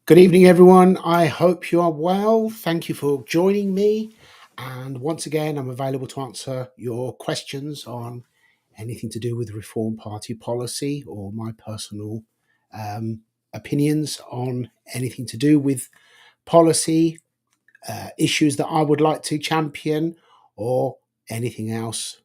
Good evening, everyone. I hope you are well. Thank you for joining me. And once again, I'm available to answer your questions on anything to do with Reform Party policy or my personal um, opinions on anything to do with policy, issues that I would like to champion, or anything else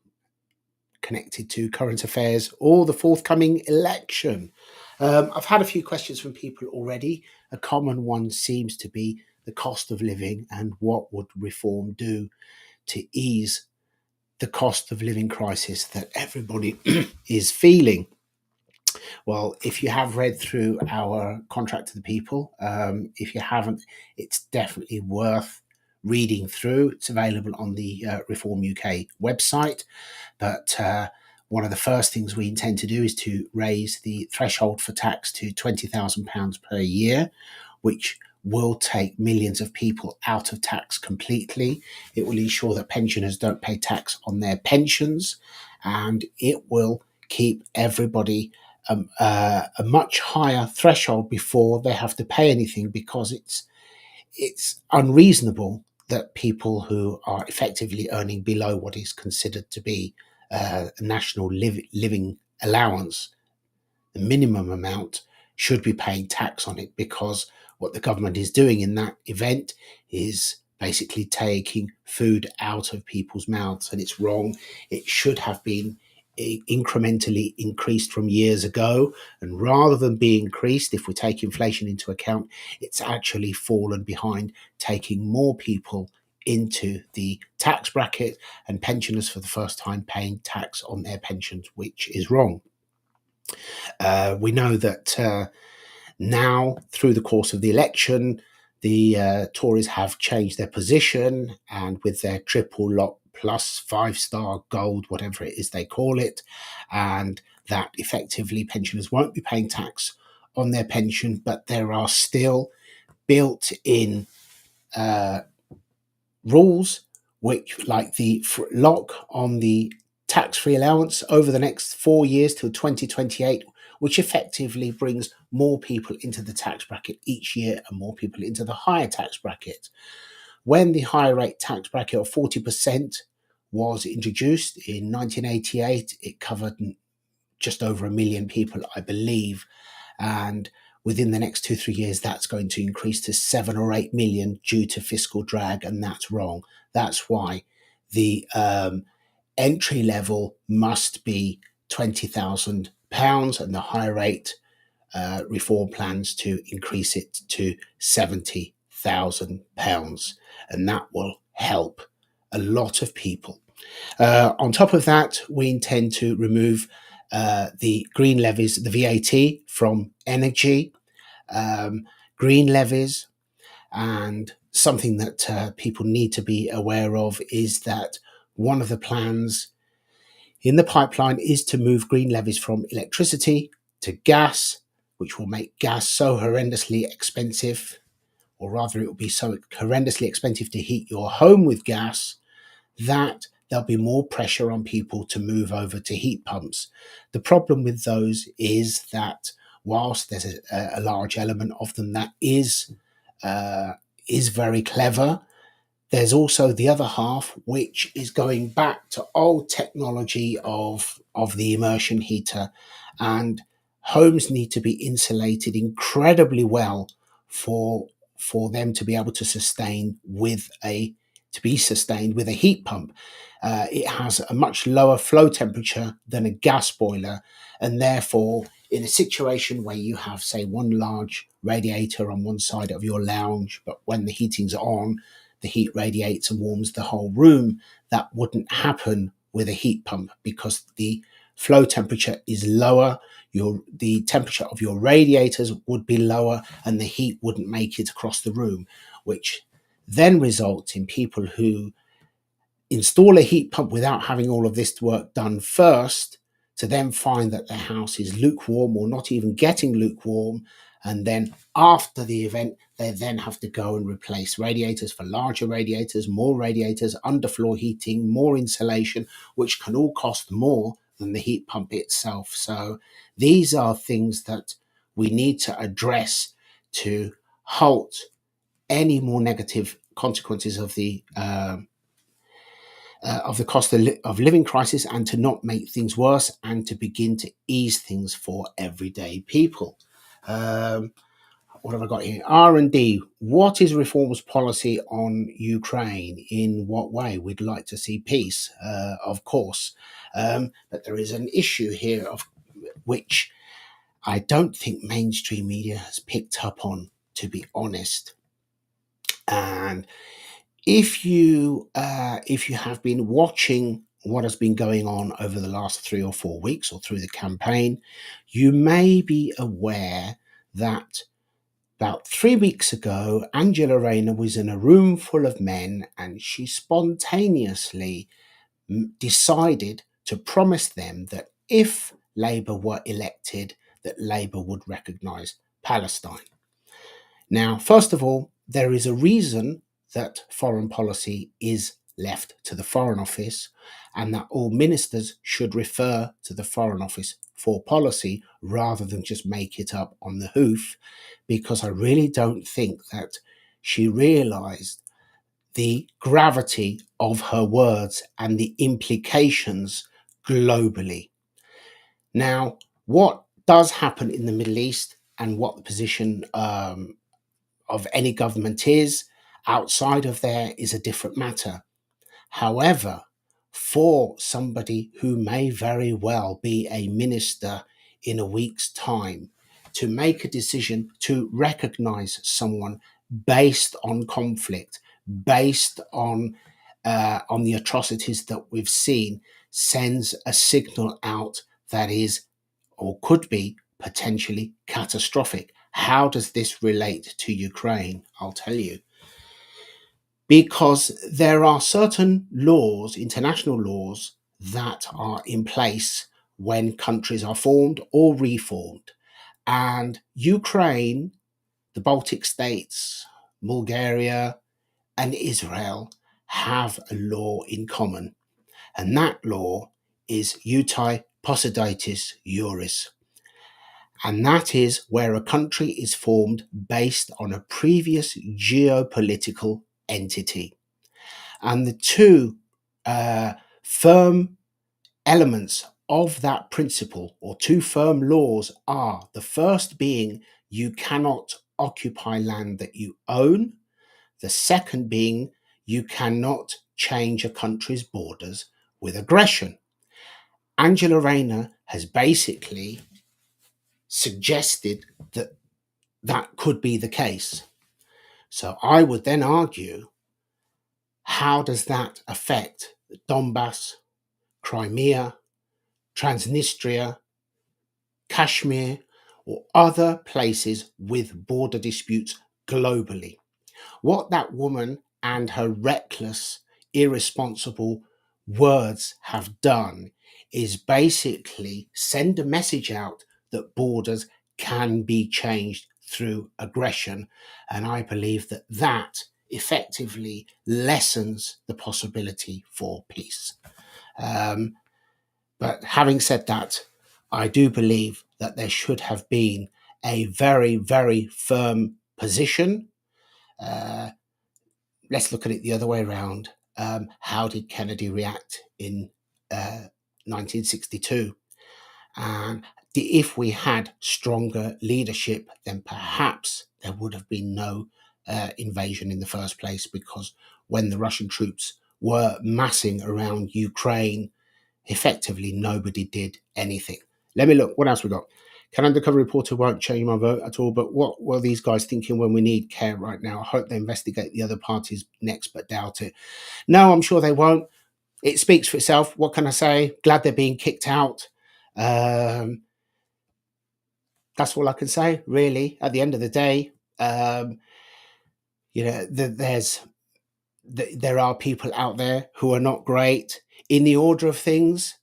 connected to current affairs or the forthcoming election. I've had a few questions from people already. A common one seems to be the cost of living and what would reform do to ease the cost of living crisis that everybody is feeling. Well, if you have read through our contract to the people, if you haven't, it's definitely worth reading through. It's available on the Reform UK website. But one of the first things we intend to do is to raise the threshold for tax to £20,000 per year, which will take millions of people out of tax completely. It will ensure that pensioners don't pay tax on their pensions, and it will keep everybody a much higher threshold before they have to pay anything, because it's unreasonable that people who are effectively earning below what is considered to be a national living allowance, the minimum amount, should be paying tax on it, because what the government is doing in that event is basically taking food out of people's mouths, and it's wrong. It should have been incrementally increased from years ago, and rather than be increased, if we take inflation into account, it's actually fallen behind, taking more people into the tax bracket, and pensioners for the first time paying tax on their pensions, which is wrong. We know that now, through the course of the election, the Tories have changed their position, and with their triple lock plus 5-star gold, whatever it is they call it, and that effectively pensioners won't be paying tax on their pension, but there are still built in uh, rules, which, like the lock on the tax-free allowance over the next 4 years till 2028, which effectively brings more people into the tax bracket each year and more people into the higher tax bracket. When the higher rate tax bracket of 40% was introduced in 1988, it covered just over a million people, I believe. And within the next 2-3 years, that's going to increase to 7 or 8 million due to fiscal drag, and that's wrong. That's why the entry level must be £20,000, and the higher rate reform plans to increase it to £70,000, and that will help a lot of people. On top of that, we intend to remove the green levies, the VAT from energy, green levies, and something that people need to be aware of is that one of the plans in the pipeline is to move green levies from electricity to gas, which will make gas so horrendously expensive, or rather, it will be so horrendously expensive to heat your home with gas that there'll be more pressure on people to move over to heat pumps. The problem with those is that whilst there's a large element of them that is very clever, there's also the other half, which is going back to old technology of the immersion heater, and homes need to be insulated incredibly well for for them to be able to sustain with a to be sustained with a heat pump. It has a much lower flow temperature than a gas boiler, and therefore, in a situation where you have, say, one large radiator on one side of your lounge, but when the heating's on, the heat radiates and warms the whole room. That wouldn't happen with a heat pump, because the flow temperature is lower. The temperature of your radiators would be lower, and the heat wouldn't make it across the room, which then results in people who install a heat pump without having all of this work done first, to then find that their house is lukewarm or not even getting lukewarm. And then after the event, they then have to go and replace radiators for larger radiators, more radiators, underfloor heating, more insulation, which can all cost more than the heat pump itself. So these are things that we need to address to halt any more negative consequences of the cost of living crisis, and to not make things worse, and to begin to ease things for everyday people. Um, what have I got here? R&D. What is Reform's policy on Ukraine? In what way? We'd like to see peace, of course. But there is an issue here of which I don't think mainstream media has picked up on, to be honest. And if you have been watching what has been going on over the last 3 or 4 weeks or through the campaign, you may be aware that about 3 weeks ago, Angela Rayner was in a room full of men, and she spontaneously decided to promise them that if Labour were elected, that Labour would recognise Palestine. Now, first of all, there is a reason that foreign policy is left to the Foreign Office, and that all ministers should refer to the Foreign Office for policy rather than just make it up on the hoof, because I really don't think that she realised the gravity of her words and the implications globally. Now, what does happen in the Middle East, and what the position of any government is outside of there, is a different matter. However, for somebody who may very well be a minister in a week's time, to make a decision to recognize someone based on conflict, based on the atrocities that we've seen, sends a signal out that is, or could be, potentially catastrophic. How does this relate to Ukraine? I'll tell you. Because there are certain laws, international laws, that are in place when countries are formed or reformed. And Ukraine, the Baltic states, Bulgaria, and Israel have a law in common. And that law is Uti Possidetis Juris. And that is where a country is formed based on a previous geopolitical entity. And the two firm elements of that principle, or two firm laws, are the first being you cannot occupy land that you own, the second being you cannot change a country's borders with aggression. Angela Rayner has basically suggested that that could be the case. So I would then argue, how does that affect Donbass, Crimea, Transnistria, Kashmir, or other places with border disputes globally? What that woman and her reckless, irresponsible words have done is basically send a message out that borders can be changed through aggression. And I believe that that effectively lessens the possibility for peace. But having said that, I do believe that there should have been a very, very firm position. Let's look at it the other way around. How did Kennedy react in 1962? And if we had stronger leadership, then perhaps there would have been no invasion in the first place, because when the Russian troops were massing around Ukraine, effectively nobody did anything. Let me look. What else we got? Can undercover reporter won't change my vote at all, but what were these guys thinking when we need care right now? I hope they investigate the other parties next, but doubt it. No, I'm sure they won't. It speaks for itself. What can I say? Glad they're being kicked out. That's all I can say, really. At the end of the day, there are people out there who are not great. In the order of things,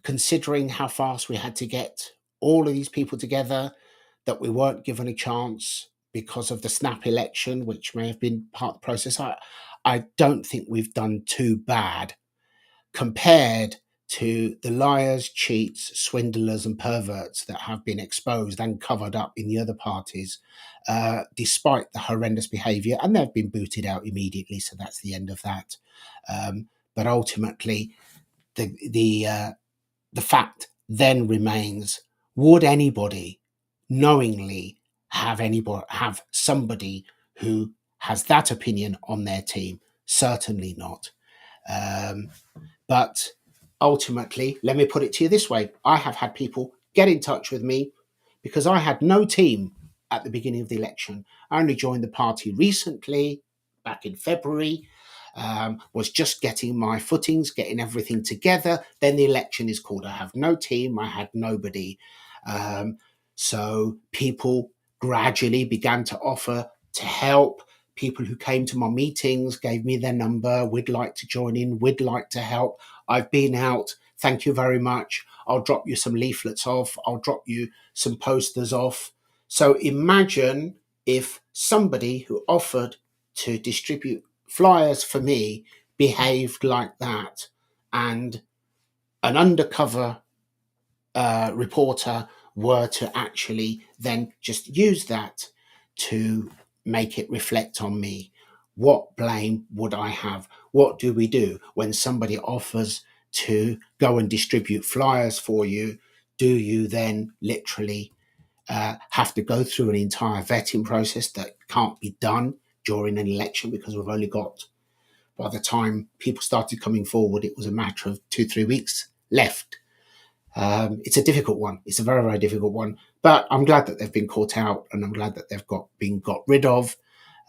considering how fast we had to get all of these people together, that we weren't given a chance because of the snap election, which may have been part of the process, I don't think we've done too bad compared to the liars, cheats, swindlers, and perverts that have been exposed and covered up in the other parties, despite the horrendous behaviour, and they've been booted out immediately. So that's the end of that. But ultimately, the fact then remains: would anybody knowingly have somebody who has that opinion on their team? Certainly not. Um, but ultimately, let me put it to you this way: I have had people get in touch with me because I had no team at the beginning of the election. I only joined the party recently, back in February. Was just getting my footings, getting everything together. Then the election is called. I have no team. I had nobody. Um, so people gradually began to offer to help. People who came to my meetings gave me their number. We'd like to join in. We'd like to help. I've been out. Thank you very much. I'll drop you some leaflets off. I'll drop you some posters off. So imagine if somebody who offered to distribute flyers for me behaved like that, and an undercover reporter were to actually then just use that to make it reflect on me. What blame would I have? What do we do when somebody offers to go and distribute flyers for you? Do you then literally have to go through an entire vetting process that can't be done during an election, because we've only got, by the time people started coming forward, it was a matter of 2-3 weeks left. It's a difficult one. It's a very, very difficult one. But I'm glad that they've been caught out, and I'm glad that they've been got rid of.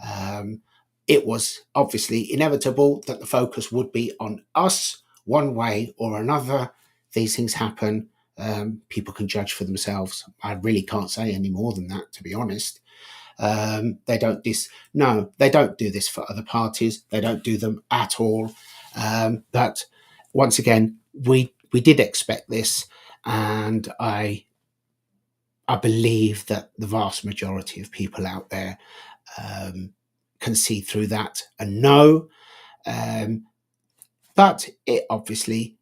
Um, it was obviously inevitable that the focus would be on us one way or another. These things happen. People can judge for themselves. I really can't say any more than that, to be honest. They don't they don't do this for other parties. They don't do them at all. But once again, we did expect this, and I believe that the vast majority of people out there can see through that and know. Um, but it obviously,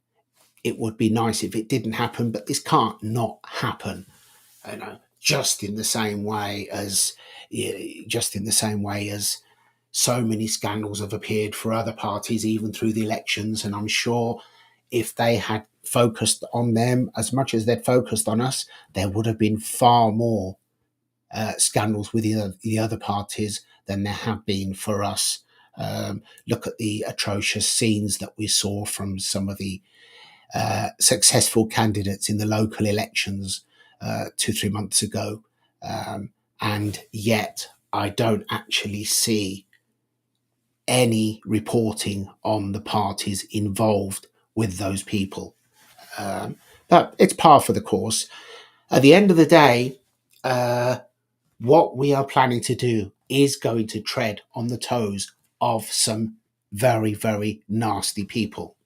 it would be nice if it didn't happen, but this can't not happen. You know, just in the same way as so many scandals have appeared for other parties, even through the elections. And I'm sure if they had focused on them as much as they'd focused on us, there would have been far more scandals with the other parties than there have been for us. Look at the atrocious scenes that we saw from some of the successful candidates in the local elections 2-3 months ago. And yet I don't actually see any reporting on the parties involved with those people. But it's par for the course. At the end of the day, what we are planning to do is going to tread on the toes of some very, very nasty people.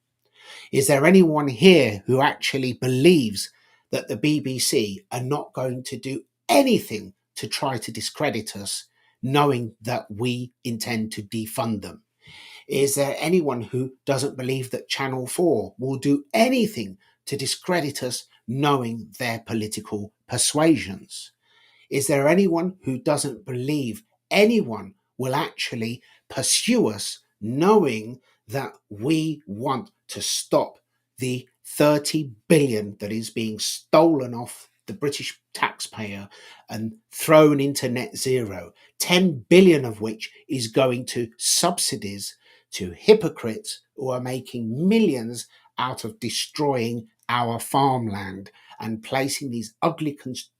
Is there anyone here who actually believes that the BBC are not going to do anything to try to discredit us, knowing that we intend to defund them? Is there anyone who doesn't believe that Channel 4 will do anything to discredit us, knowing their political persuasions? Is there anyone who doesn't believe anyone will actually pursue us, knowing that we want to stop the 30 billion that is being stolen off the British taxpayer and thrown into net zero, 10 billion of which is going to subsidies to hypocrites who are making millions out of destroying our farmland and placing these ugly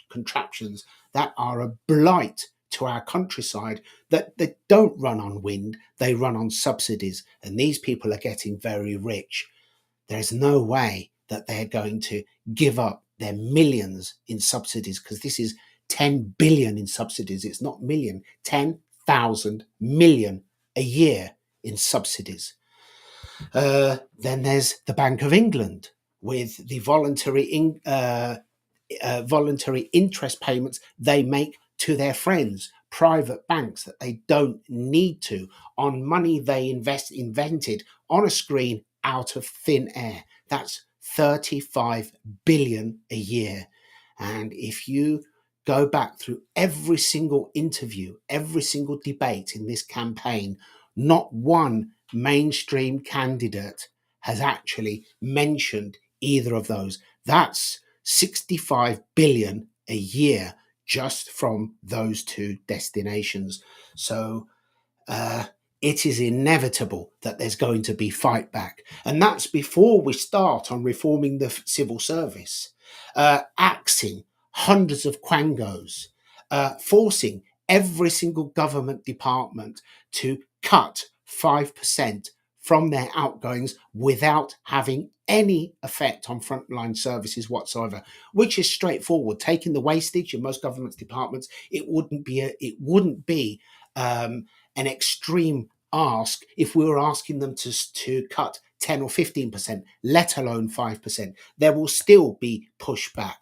contraptions that are a blight to our countryside, that they don't run on wind, they run on subsidies. And these people are getting very rich. There's no way that they're going to give up their millions in subsidies, because this is 10 billion in subsidies. It's not million, 10,000 million a year in subsidies. Then there's the Bank of England with the voluntary interest payments they make to their friends, private banks that they don't need to, on money they invented on a screen out of thin air. That's 35 billion a year. And if you go back through every single interview, every single debate in this campaign, not one mainstream candidate has actually mentioned either of those. That's 65 billion a year just from those two destinations. So uh, it is inevitable that there's going to be fight back. And that's before we start on reforming the civil service, axing hundreds of quangos, forcing every single government department to cut 5% from their outgoings without having any effect on frontline services whatsoever, which is straightforward. Taking the wastage in most government departments, it wouldn't be an extreme ask if we were asking them to cut 10 or 15%, let alone 5%. There will still be pushback.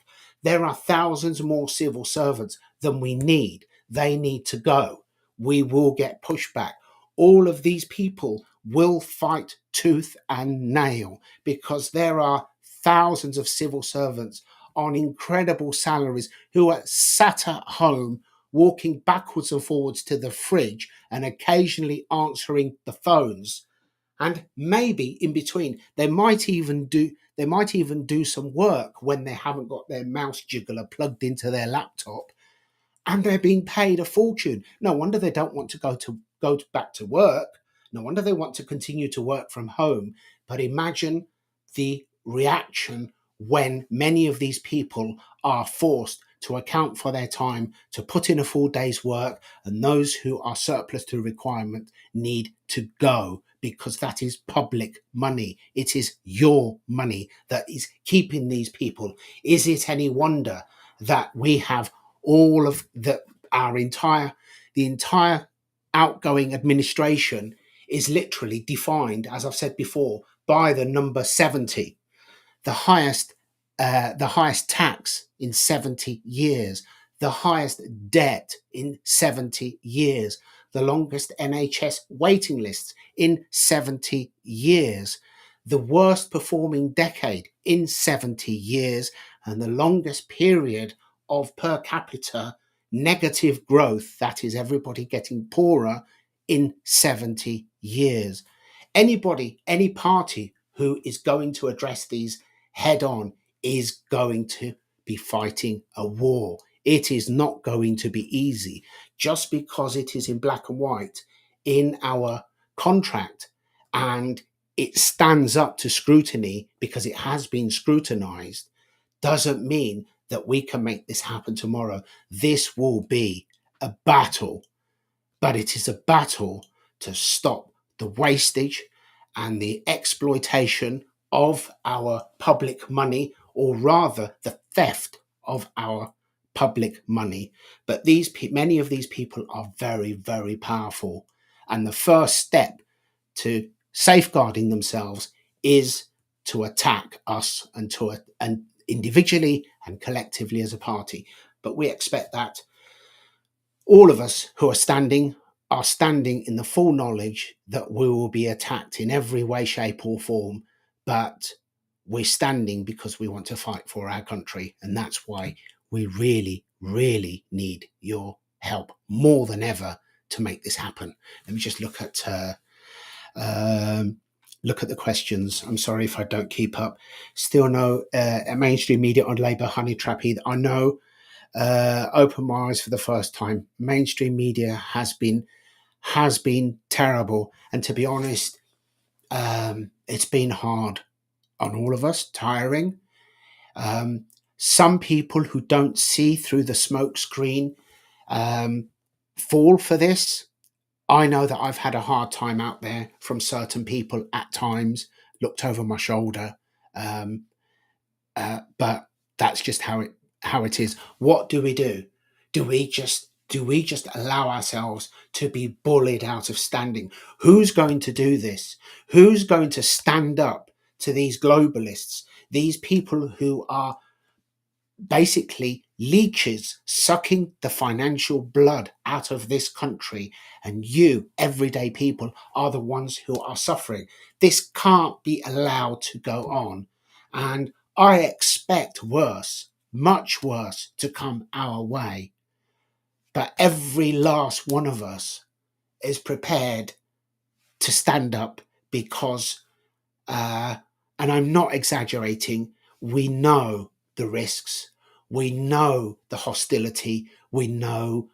There are thousands more civil servants than we need. They need to go. We will get pushback. All of these people will fight tooth and nail because there are thousands of civil servants on incredible salaries who are sat at home walking backwards and forwards to the fridge and occasionally answering the phones. And maybe in between, they might even do some work when they haven't got their mouse jiggler plugged into their laptop, and they're being paid a fortune. No wonder they don't want to go back to work. No wonder they want to continue to work from home. But imagine the reaction when many of these people are forced to account for their time, to put in a full day's work, and those who are surplus to requirement need to go because that is public money. It is your money that is keeping these people. Is it any wonder that we have all of the entire outgoing administration is literally defined, as I've said before, by the number 70, the highest tax in 70 years, the highest debt in 70 years, the longest NHS waiting lists in 70 years, the worst performing decade in 70 years, and the longest period of per capita negative growth, that is, everybody getting poorer, in 70 years. Any party who is going to address these head on is going to be fighting a war. It is not going to be easy just because it is in black and white in our contract and it stands up to scrutiny because it has been scrutinized doesn't mean that we can make this happen tomorrow. This will be a battle, but it is a battle to stop the wastage and the exploitation of our public money, or rather the theft of our public money. But many of these people are very, very powerful. And the first step to safeguarding themselves is to attack us and individually and collectively as a party. But we expect that all of us who are standing in the full knowledge that we will be attacked in every way, shape, or form. But we're standing because we want to fight for our country. And that's why we really, really need your help more than ever to make this happen. Let me just look at the questions. I'm sorry if I don't keep up. Still no mainstream media on Labour honey trap either. I know. Open my eyes for the first time. Mainstream media has been terrible, and to be honest, it's been hard on all of us, tiring. Some people who don't see through the smoke screen fall for this. I know that I've had a hard time out there from certain people at times, looked over my shoulder, but that's just how it is. What do we do? Do we just allow ourselves to be bullied out of standing? Who's going to do this? Who's going to stand up to these globalists, these people who are basically leeches sucking the financial blood out of this country, and you, everyday people, are the ones who are suffering? This can't be allowed to go on. And I expect worse, much worse, to come our way. But every last one of us is prepared to stand up because, uh, and I'm not exaggerating, we know the risks, we know the hostility, we know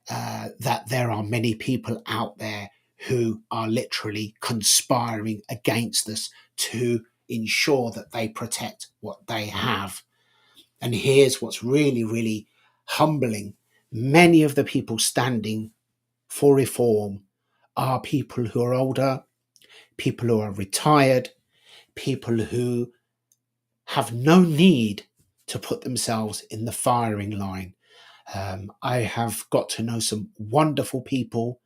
that there are many people out there who are literally conspiring against us to ensure that they protect what they have. And here's what's really, really humbling. Many of the people standing for reform are people who are older, people who are retired, people who have no need to put themselves in the firing line. I have got to know some wonderful people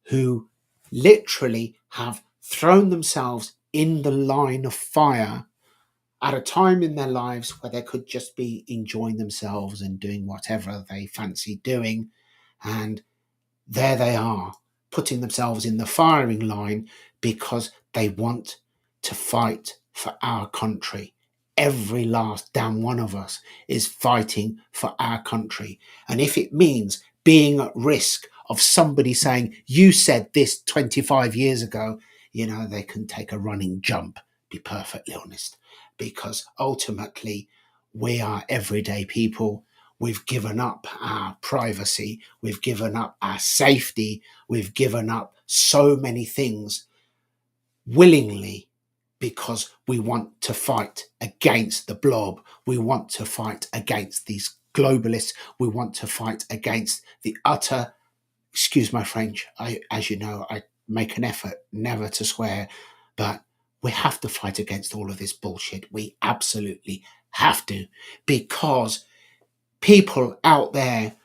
who literally have thrown themselves in the line of fire at a time in their lives where they could just be enjoying themselves and doing whatever they fancy doing. And there they are, putting themselves in the firing line because they want to fight for our country. Every last damn one of us is fighting for our country. And if it means being at risk of somebody saying, you said this 25 years ago, they can take a running jump, be perfectly honest, because ultimately we are everyday people. We've given up our privacy. We've given up our safety. We've given up so many things willingly because we want to fight against the blob. We want to fight against these globalists. We want to fight against the utter, excuse my French, as you know, I make an effort never to swear, but we have to fight against all of this bullshit. We absolutely have to, because people out there,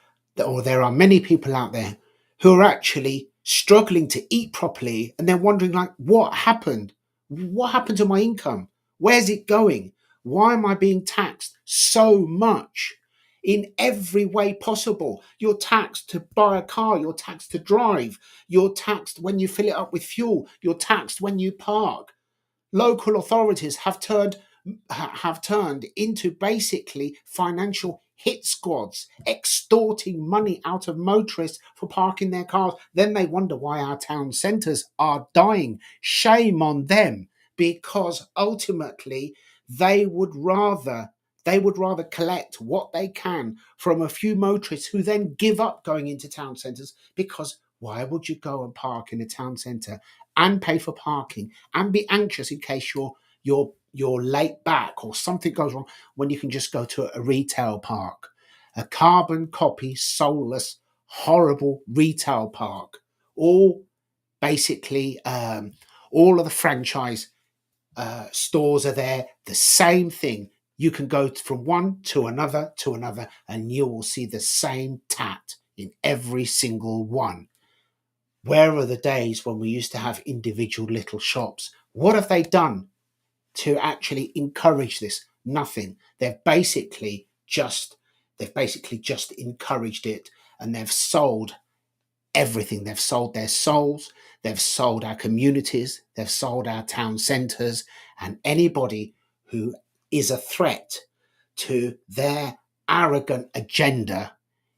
or there are many people out there who are actually struggling to eat properly, and they're wondering, like, what happened? What happened to my income? Where's it going? Why am I being taxed so much in every way possible? You're taxed to buy a car, you're taxed to drive, you're taxed when you fill it up with fuel, you're taxed when you park. Local authorities have turned into basically financial hit squads, extorting money out of motorists for parking their cars. Then they wonder why our town centres are dying. Shame on them, because ultimately they would rather collect what they can from a few motorists who then give up going into town centres, because why would you go and park in a town centre and pay for parking and be anxious in case you're late back or something goes wrong, when you can just go to a retail park, a carbon copy, soulless, horrible retail park? All basically, all of the franchise stores are there. The same thing. You can go from one to another, and you will see the same tat in every single one. Where are the days when we used to have individual little shops? What have they done to actually encourage this? Nothing. They've basically just encouraged it, and they've sold everything. They've sold their souls, they've sold our communities, they've sold our town centres, and anybody who is a threat to their arrogant agenda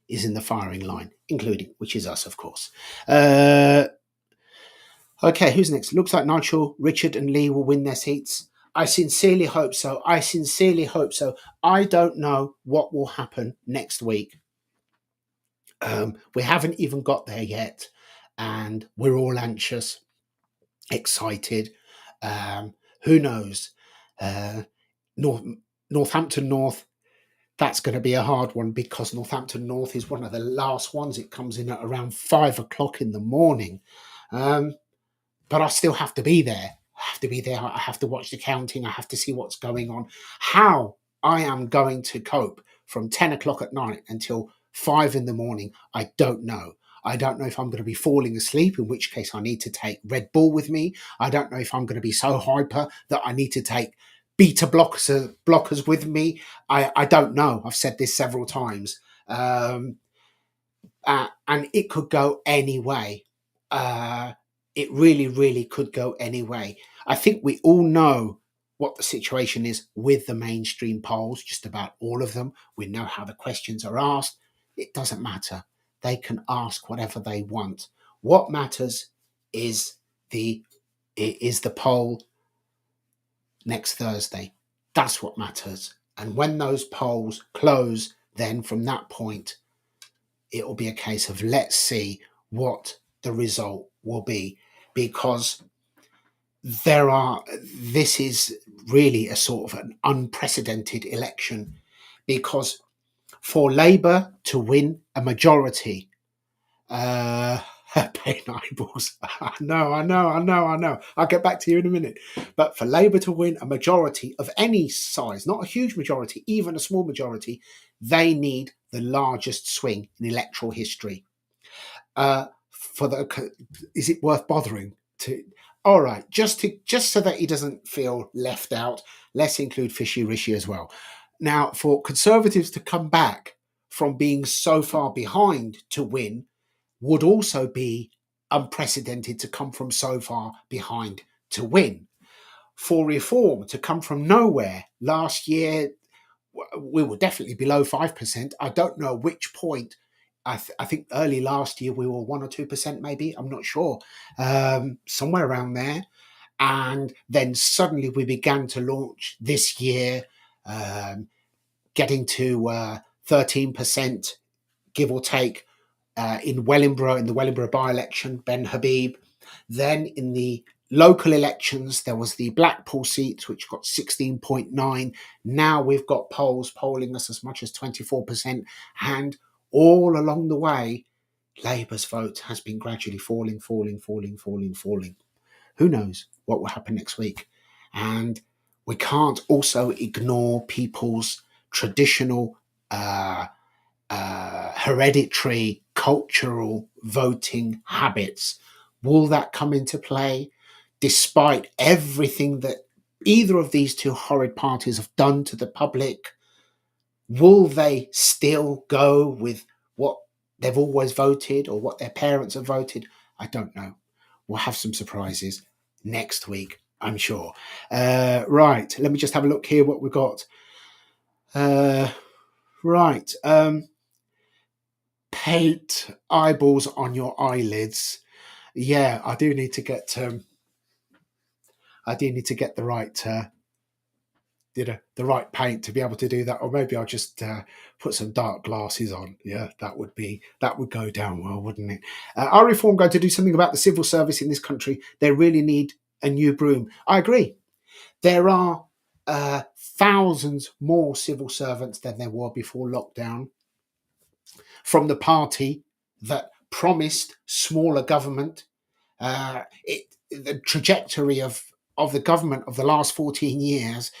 is in the firing line, including, which is us, of course. Okay, who's next? Looks like Nigel, Richard, and Lee will win their seats. I sincerely hope so. I sincerely hope so. I don't know what will happen next week. We haven't even got there yet, and we're all anxious, excited. Who knows? Uh, North Northampton North. That's going to be a hard one, because Northampton North is one of the last ones. It comes in at around 5 o'clock in the morning. Um, but I still have to be there. I have to be there. I have to watch the counting. I have to see what's going on. How I am going to cope from 10 o'clock at night until 5 in the morning, I don't know. I don't know if I'm going to be falling asleep, in which case I need to take Red Bull with me. I don't know if I'm going to be so hyper that I need to take beta blockers with me. I don't know. I've said this several times. And it could go any way. It really, really could go any way. I think we all know what the situation is with the mainstream polls, just about all of them. We know how the questions are asked. It doesn't matter. They can ask whatever they want. What matters is the poll next Thursday. That's what matters. And when those polls close, then from that point, it will be a case of let's see what the result will be, because this is really a sort of an unprecedented election, because for Labour to win a majority, pain eyeballs. I know. I'll get back to you in a minute. But for Labour to win a majority of any size, not a huge majority, even a small majority, they need the largest swing in electoral history. Is it worth bothering to? All right, just so that he doesn't feel left out, let's include Fishy Rishi as well. Now, for Conservatives to come back from being so far behind to win would also be unprecedented, to come from so far behind to win. For Reform to come from nowhere last year, we were definitely below 5%. I don't know which point. I think early last year we were 1 or 2%, maybe. I'm not sure. Somewhere around there. And then suddenly we began to launch this year, getting to 13%, give or take, in Wellingborough, in the Wellingborough by-election, Ben Habib. Then in the local elections, there was the Blackpool seats, which got 16.9. Now we've got polls polling us as much as 24%. And all along the way, Labour's vote has been gradually falling. Who knows what will happen next week? And we can't also ignore people's traditional hereditary cultural voting habits. Will that come into play? Despite everything that either of these two horrid parties have done to the public, will they still go with what they've always voted or what their parents have voted? I don't know. We'll have some surprises next week, I'm sure. Right, let me just have a look here what we've got. Right. Paint eyeballs on your eyelids. Yeah, I do need to get the right the right paint to be able to do that, or maybe I'll just put some dark glasses on. Yeah, that would go down well, wouldn't it? Are Reform going to do something about the civil service in this country? They really need a new broom. I agree. There are thousands more civil servants than there were before lockdown, from the party that promised smaller government. The trajectory of the government of the last 14 years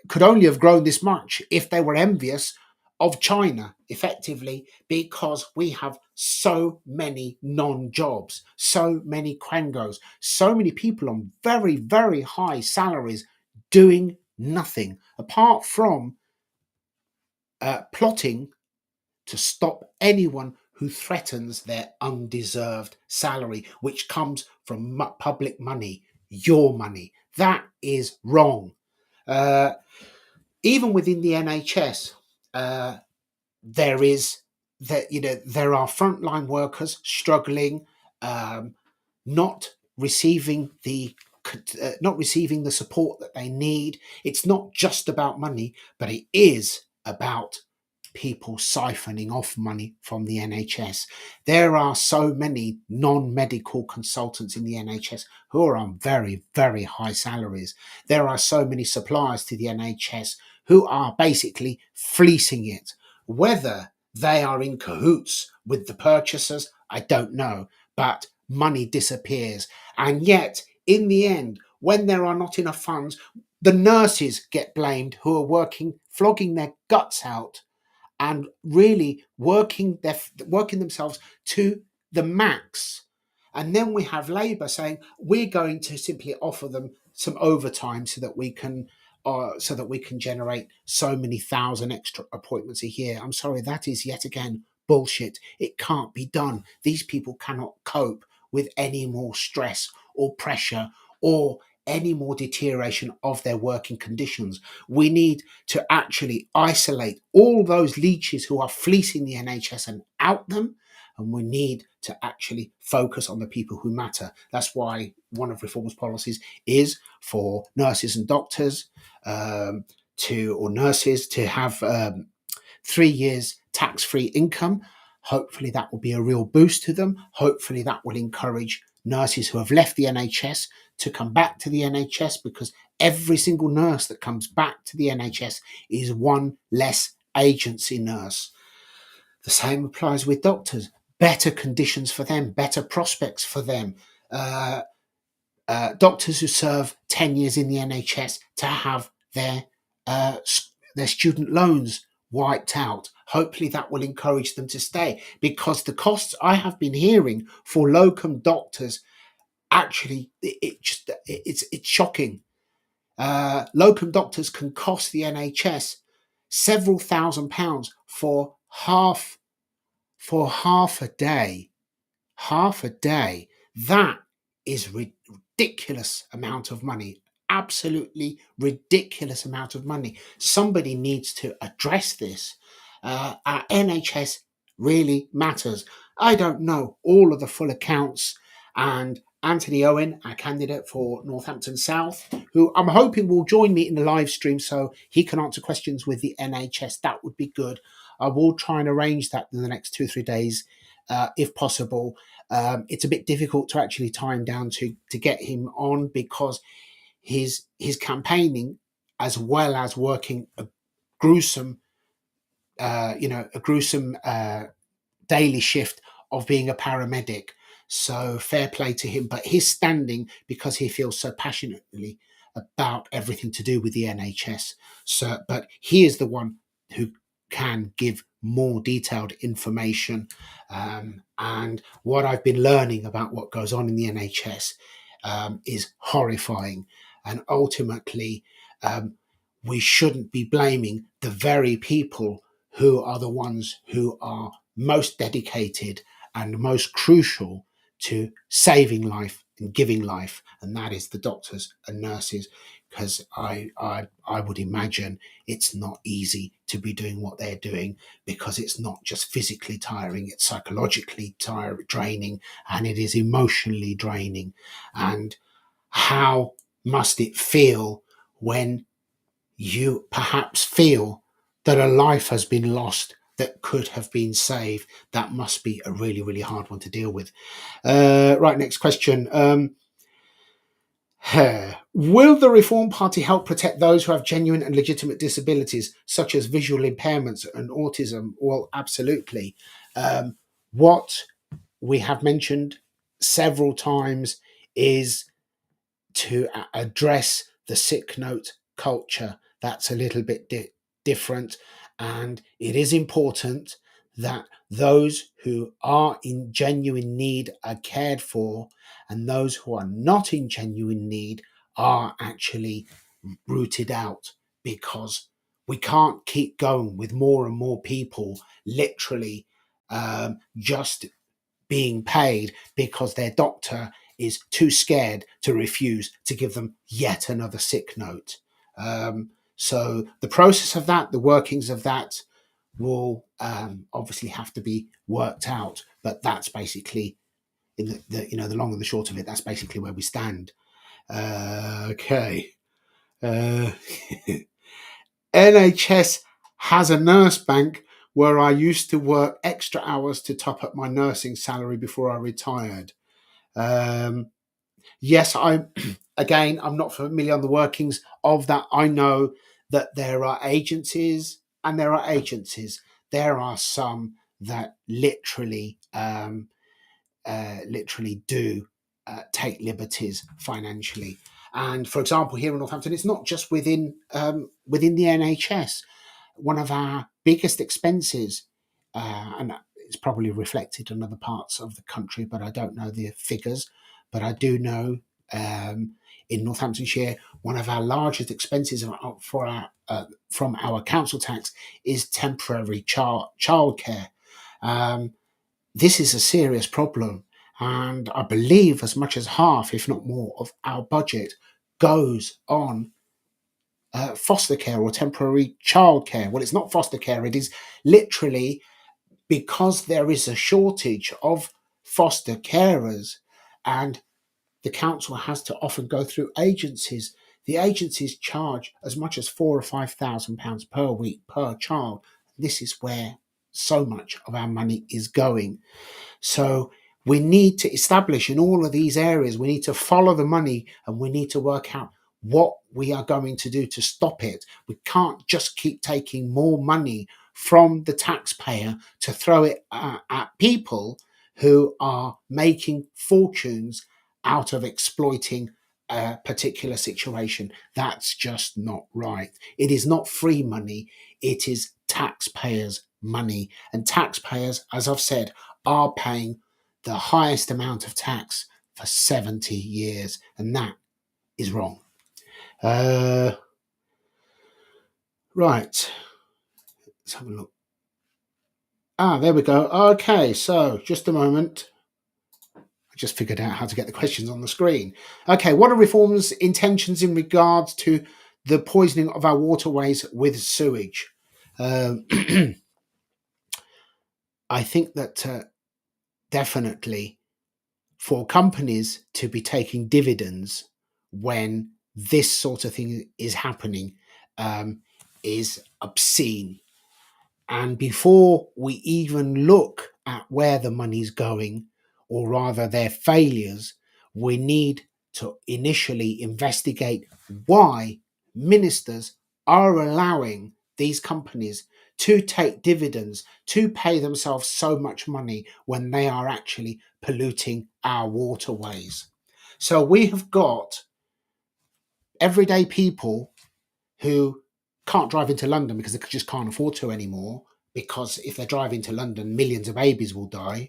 could only have grown this much if they were envious of China, effectively, because we have so many non-jobs, so many quangos, so many people on very, very high salaries doing nothing apart from plotting to stop anyone who threatens their undeserved salary, which comes from public money, your money. That is wrong. Even within the NHS, there are frontline workers struggling, not receiving the support that they need. It's not just about money, but it is about people siphoning off money from the NHS. There are so many non-medical consultants in the NHS who are on very, very high salaries. There are so many suppliers to the NHS who are basically fleecing it. Whether they are in cahoots with the purchasers, I don't know, but money disappears. And yet, in the end, when there are not enough funds, the nurses get blamed, who are working, flogging their guts out and really working themselves to the max. And then we have Labour saying we're going to simply offer them some overtime so that we can generate so many thousand extra appointments a year. I'm sorry, that is yet again bullshit. It can't be done. These people cannot cope with any more stress or pressure or any more deterioration of their working conditions. We need to actually isolate all those leeches who are fleecing the NHS and out them. And we need to actually focus on the people who matter. That's why one of Reform's policies is for nurses and doctors or nurses to have 3 years tax-free income. Hopefully that will be a real boost to them. Hopefully that will encourage nurses who have left the NHS to come back to the NHS, because every single nurse that comes back to the NHS is one less agency nurse. The same applies with doctors. Better conditions for them, better prospects for them. Doctors who serve 10 years in the NHS to have uh, their student loans wiped out. Hopefully that will encourage them to stay, because the costs I have been hearing for locum doctors, actually, it's shocking. Locum doctors can cost the NHS several £1,000s for half a day. Half a day. That is ridiculous amount of money. Absolutely ridiculous amount of money. Somebody needs to address this. Our NHS really matters. I don't know all of the full accounts, and Anthony Owen, our candidate for Northampton South, who I'm hoping will join me in the live stream so he can answer questions with the NHS. That would be good. I will try and arrange that in the next 2 or 3 days, if possible. It's a bit difficult to actually time down to get him on, because his campaigning, as well as working a gruesome daily shift of being a paramedic. So fair play to him, but his standing, because he feels so passionately about everything to do with the NHS. So, but he is the one who can give more detailed information. And what I've been learning about what goes on in the NHS is horrifying. And ultimately, we shouldn't be blaming the very people who are the ones who are most dedicated and most crucial to saving life and giving life, and that is the doctors and nurses. Because I would imagine it's not easy to be doing what they're doing, because it's not just physically tiring, it's psychologically draining, and it is emotionally draining. And how must it feel when you perhaps feel that a life has been lost that could have been saved? That must be a really, really hard one to deal with. Right, next question. Will the Reform Party help protect those who have genuine and legitimate disabilities, such as visual impairments and autism? Well, absolutely. What we have mentioned several times is to address the sick note culture. That's a little bit different, and it is important that those who are in genuine need are cared for, and those who are not in genuine need are actually rooted out, because we can't keep going with more and more people literally just being paid because their doctor is too scared to refuse to give them yet another sick note. So the process of that, the workings of that, will obviously have to be worked out. But that's basically, in the long and the short of it, that's basically where we stand. Okay. NHS has a nurse bank where I used to work extra hours to top up my nursing salary before I retired. Yes, I'm again, I'm not familiar on the workings of that. I know that there are agencies and there are agencies. There are some that literally do take liberties financially. And for example, here in Northampton, it's not just within the NHS. One of our biggest expenses, and it's probably reflected in other parts of the country, but I don't know the figures. But I do know in Northamptonshire, one of our largest expenses from our council tax is temporary childcare. This is a serious problem, and I believe as much as half, if not more, of our budget goes on foster care or temporary childcare. Well, it's not foster care, it is literally because there is a shortage of foster carers, and the council has to often go through agencies. The agencies charge as much as £4,000 or £5,000 per week per child. This is where so much of our money is going. So we need to establish in all of these areas, we need to follow the money, and we need to work out what we are going to do to stop it. We can't just keep taking more money from the taxpayer to throw it at people who are making fortunes out of exploiting a particular situation. That's just not right. It is not free money, it is taxpayers' money. And taxpayers, as I've said, are paying the highest amount of tax for 70 years, and that is wrong. Right, let's have a look. There we go. Okay, so just a moment. I just figured out how to get the questions on the screen. Okay, what are Reform's intentions in regards to the poisoning of our waterways with sewage? I think that definitely for companies to be taking dividends when this sort of thing is happening is obscene. And before we even look at where the money's going, or rather their failures, we need to initially investigate why ministers are allowing these companies to take dividends, to pay themselves so much money when they are actually polluting our waterways. So we have got everyday people who can't drive into London because they just can't afford to anymore, because if they drive into London, millions of babies will die.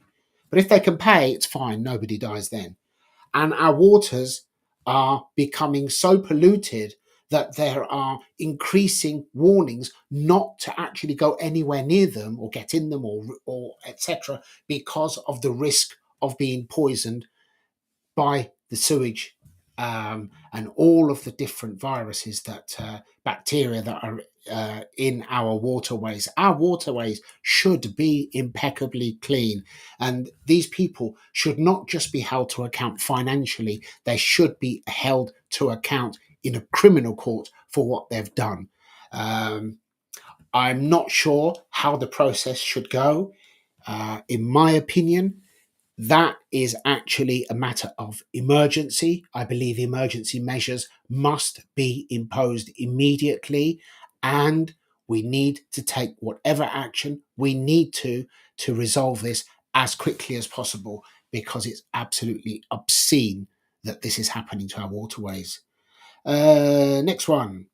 But if they can pay, it's fine, nobody dies then. And our waters are becoming so polluted that there are increasing warnings not to actually go anywhere near them or get in them or etc., because of the risk of being poisoned by the sewage, and all of the different viruses that bacteria that are in our waterways. Our waterways should be impeccably clean, and these people should not just be held to account financially, they should be held to account in a criminal court for what they've done. I'm not sure how the process should go. In my opinion, that is actually a matter of emergency. I believe emergency measures must be imposed immediately, and we need to take whatever action we need to resolve this as quickly as possible, because it's absolutely obscene that this is happening to our waterways. Next one.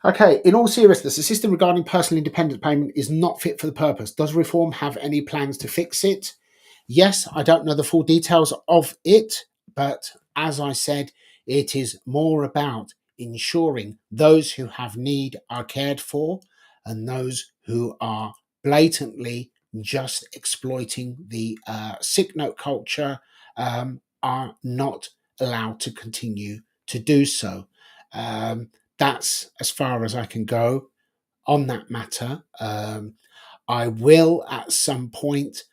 Okay, in all seriousness, the system regarding personal independent payment is not fit for the purpose. Does Reform have any plans to fix it? Yes, I don't know the full details of it, but as I said, it is more about ensuring those who have need are cared for, and those who are blatantly just exploiting the sick note culture are not allowed to continue to do so. That's as far as I can go on that matter. I will at some point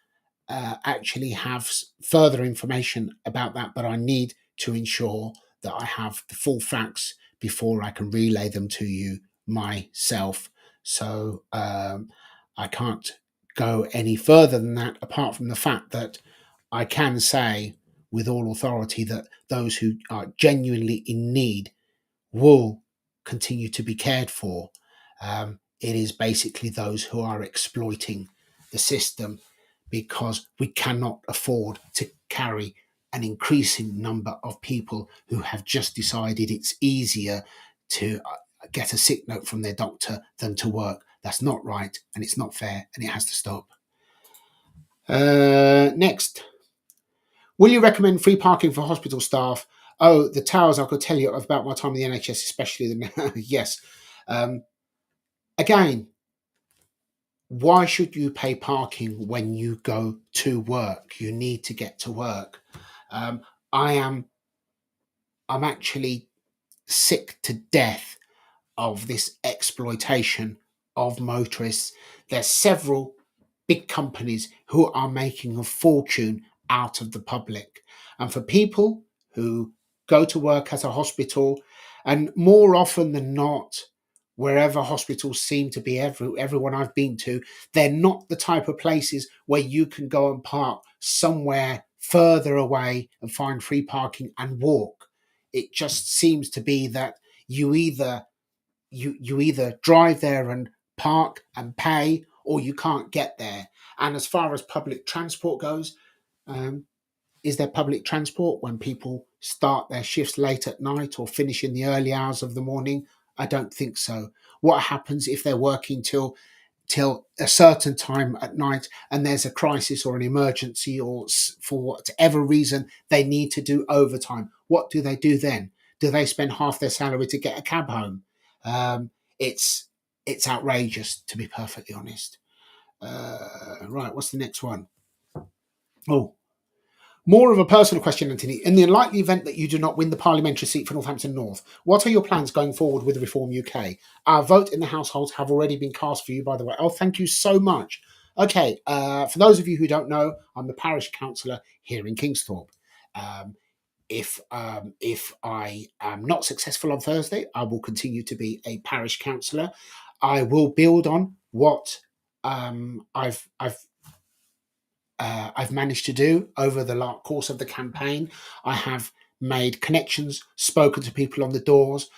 actually have further information about that, but I need to ensure that I have the full facts before I can relay them to you myself. So I can't go any further than that, apart from the fact that I can say with all authority that those who are genuinely in need will continue to be cared for. It is basically those who are exploiting the system, because we cannot afford to carry an increasing number of people who have just decided it's easier to get a sick note from their doctor than to work. That's not right, and it's not fair, and it has to stop. Next. Will you recommend free parking for hospital staff? Oh, the towers, I could tell you about my time in the NHS, especially the yes. Again, why should you pay parking when you go to work? You need to get to work. I'm actually sick to death of this exploitation of motorists. There's several big companies who are making a fortune out of the public. And for people who go to work at a hospital, and more often than not, wherever hospitals seem to be, everyone I've been to, they're not the type of places where you can go and park somewhere further away and find free parking and walk. It just seems to be that you either you either drive there and park and pay, or you can't get there. And as far as public transport goes, um, is there public transport when people start their shifts late at night or finish in the early hours of the morning? I don't think so. What happens if they're working till a certain time at night and there's a crisis or an emergency, or for whatever reason they need to do overtime? What do they do then? Do they spend half their salary to get a cab home? um, it's it's outrageous, to be perfectly honest. Right, what's the next one? Oh, more of a personal question, Anthony. In the unlikely event that you do not win the parliamentary seat for Northampton North, what are your plans going forward with Reform UK? Our vote in the households have already been cast for you, by the way. Oh, thank you so much. Okay, for those of you who don't know, I'm the parish councillor here in Kingsthorpe. Um, if I am not successful on Thursday, I will continue to be a parish councillor. I will build on what I've managed to do over the course of the campaign. I have made connections, spoken to people on the doors,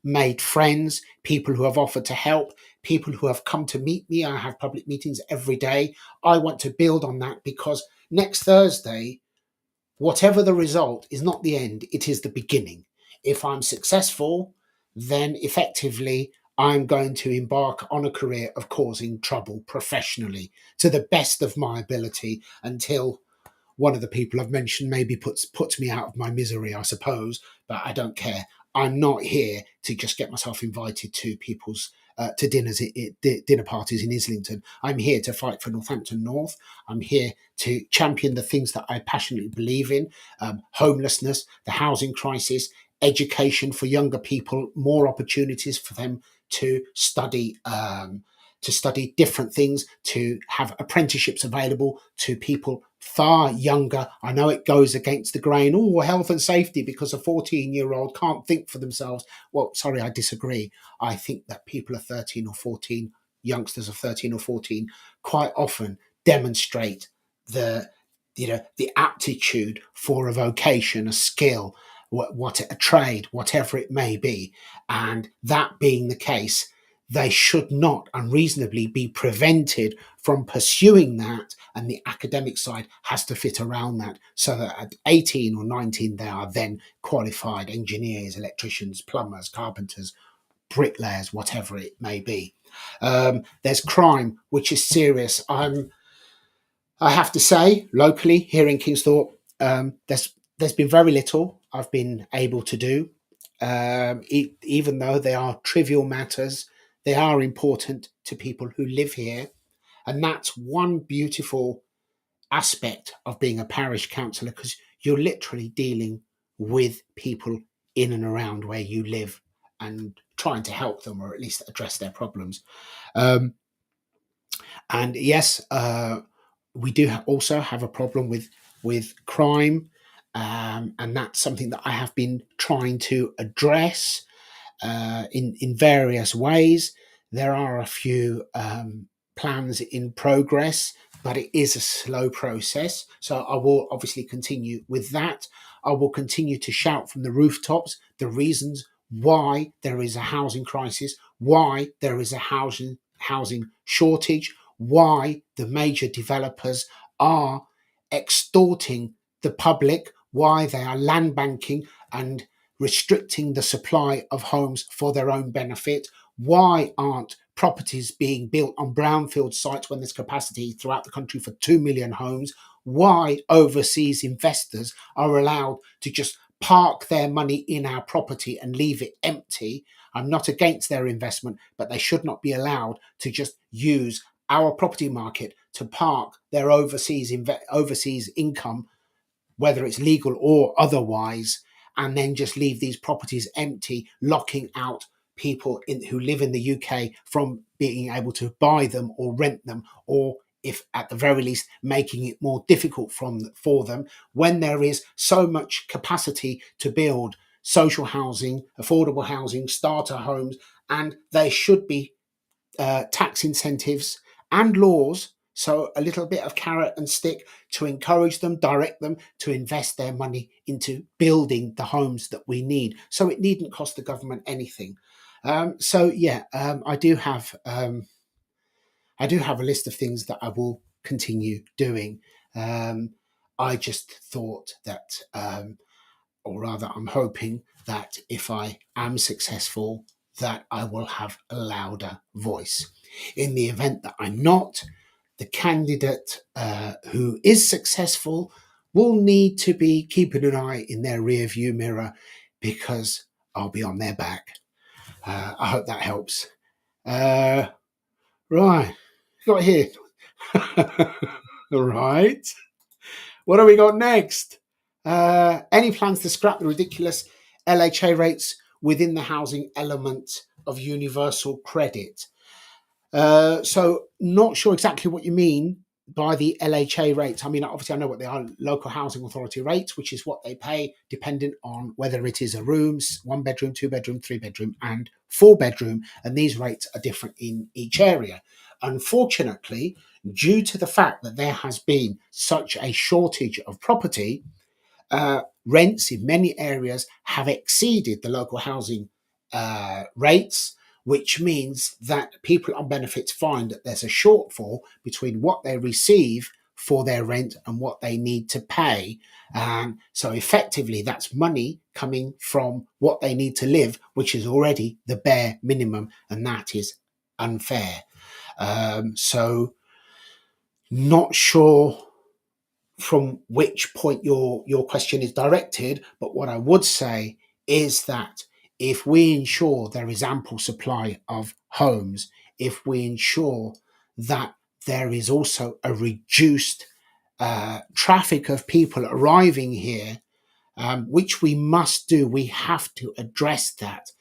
made friends, people who have offered to help, people who have come to meet me. I have public meetings every day. I want to build on that, because next Thursday, whatever the result, is not the end, it is the beginning. If I'm successful, then effectively I'm going to embark on a career of causing trouble professionally to the best of my ability, until one of the people I've mentioned maybe puts me out of my misery, I suppose. But I don't care. I'm not here to just get myself invited to people's to dinner parties in Islington. I'm here to fight for Northampton North. I'm here to champion the things that I passionately believe in: homelessness, the housing crisis, education for younger people, more opportunities for them to study. To study different things, to have apprenticeships available to people far younger. I know it goes against the grain. Oh, health and safety, because a 14-year-old can't think for themselves. Well, sorry, I disagree. I think that people of 13 or 14, youngsters of 13 or 14, quite often demonstrate the the aptitude for a vocation, a skill, what a trade, whatever it may be. And that being the case, they should not unreasonably be prevented from pursuing that, and the academic side has to fit around that, so that at 18 or 19 they are then qualified engineers, electricians, plumbers, carpenters, bricklayers, whatever it may be. There's crime, which is serious. I have to say, locally here in Kingsthorpe, there's been very little I've been able to do. Even though they are trivial matters, they are important to people who live here, and that's one beautiful aspect of being a parish councillor, because you're literally dealing with people in and around where you live and trying to help them, or at least address their problems. Um, and yes, we do also have a problem with crime, and that's something that I have been trying to address in various ways. There are a few plans in progress, but it is a slow process. So I will obviously continue with that. I will continue to shout from the rooftops the reasons why there is a housing crisis, why there is a housing shortage, why the major developers are extorting the public, why they are land banking and restricting the supply of homes for their own benefit. Why aren't properties being built on brownfield sites when there's capacity throughout the country for 2 million homes? Why overseas investors are allowed to just park their money in our property and leave it empty? I'm not against their investment, but they should not be allowed to just use our property market to park their overseas income, whether it's legal or otherwise. and then just leave these properties empty, locking out people who live in the UK from being able to buy them or rent them, or if at the very least making it more difficult for them, when there is so much capacity to build social housing, affordable housing, starter homes, and there should be tax incentives and laws. So a little bit of carrot and stick to encourage them, direct them to invest their money into building the homes that we need. So it needn't cost the government anything. I do have a list of things that I will continue doing. Um, I just thought that, or rather, I'm hoping that if I am successful, that I will have a louder voice. In the event that I'm not, the candidate who is successful will need to be keeping an eye in their rear view mirror because I'll be on their back. I hope that helps. Uh, right, got here. Right. What have we got next? Any plans to scrap the ridiculous LHA rates within the housing element of universal credit? So not sure exactly what you mean by the LHA rates. I mean, obviously I know what they are, local housing authority rates, which is what they pay dependent on whether it is a room, 1 bedroom, 2 bedroom, 3 bedroom and 4 bedroom. And these rates are different in each area. Unfortunately, due to the fact that there has been such a shortage of property, rents in many areas have exceeded the local housing rates, which means that people on benefits find that there's a shortfall between what they receive for their rent and what they need to pay. So effectively, that's money coming from what they need to live, which is already the bare minimum, and that is unfair. So not sure from which point your question is directed, but what I would say is that if we ensure there is ample supply of homes, if we ensure that there is also a reduced traffic of people arriving here, which we must do, we have to address that,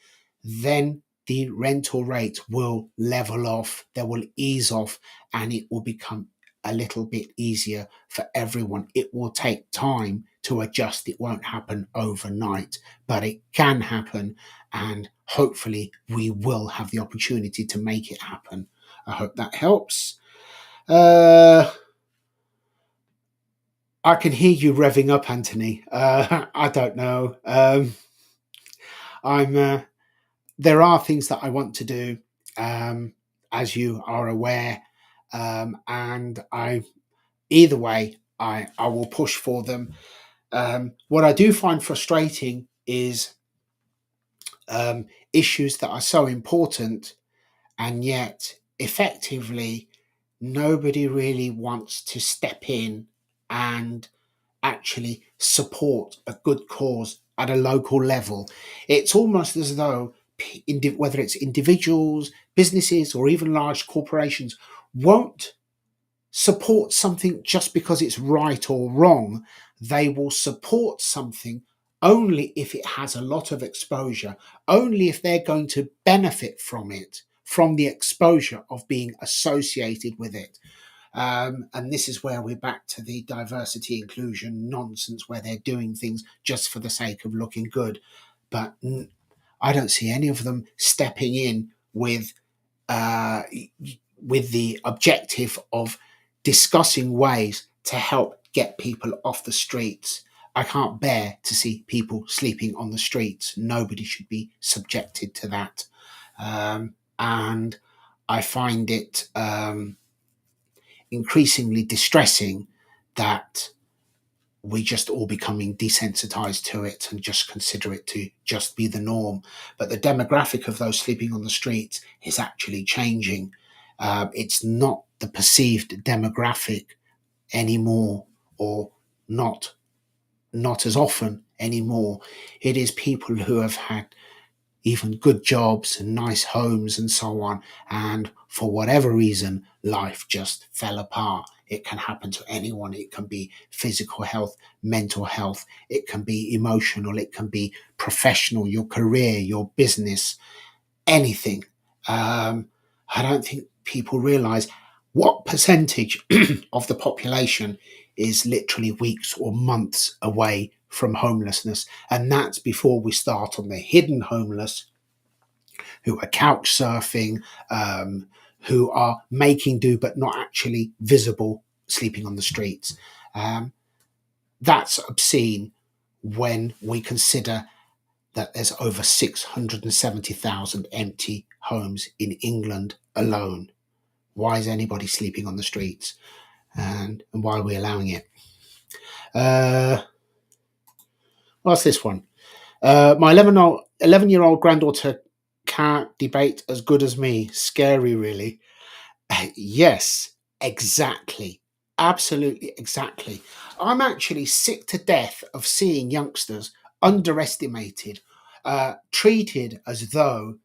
then the rental rate will level off, they will ease off, and it will become a little bit easier for everyone. It will take time to adjust. It won't happen overnight, but it can happen, and hopefully we will have the opportunity to make it happen. I hope that helps. I can hear you revving up, Anthony. I don't know. I'm. There are things that I want to do, as you are aware, and I either way I will push for them. What I do find frustrating is issues that are so important, and yet effectively nobody really wants to step in and actually support a good cause at a local level. It's almost as though, whether it's individuals, businesses, or even large corporations, won't support something just because it's right or wrong. They will support something only if it has a lot of exposure, only if they're going to benefit from it, from the exposure of being associated with it. And this is where we're back to the diversity inclusion nonsense, where they're doing things just for the sake of looking good. But I don't see any of them stepping in uh, with the objective of discussing ways to help get people off the streets. I can't bear to see people sleeping on the streets. Nobody should be subjected to that. And I find it increasingly distressing that we just all becoming desensitized to it and just consider it to just be the norm. But the demographic of those sleeping on the streets is actually changing. It's not the perceived demographic anymore, or not as often anymore. It is people who have had even good jobs and nice homes and so on, and for whatever reason life just fell apart. It can happen to anyone. It can be physical health, mental health. It can be emotional. It can be professional, your career, your business, anything. I don't think people realize what percentage of the population is literally weeks or months away from homelessness. And that's before we start on the hidden homeless who are couch surfing, who are making do but not actually visible, sleeping on the streets. Um, that's obscene when we consider that there's over 670,000 empty homes in England alone. Why is anybody sleeping on the streets? And why are we allowing it? Uh, what's this one? My 11-year-old granddaughter can't debate as good as me. Scary, really. Yes, exactly. Absolutely, exactly. I'm actually sick to death of seeing youngsters underestimated, treated as though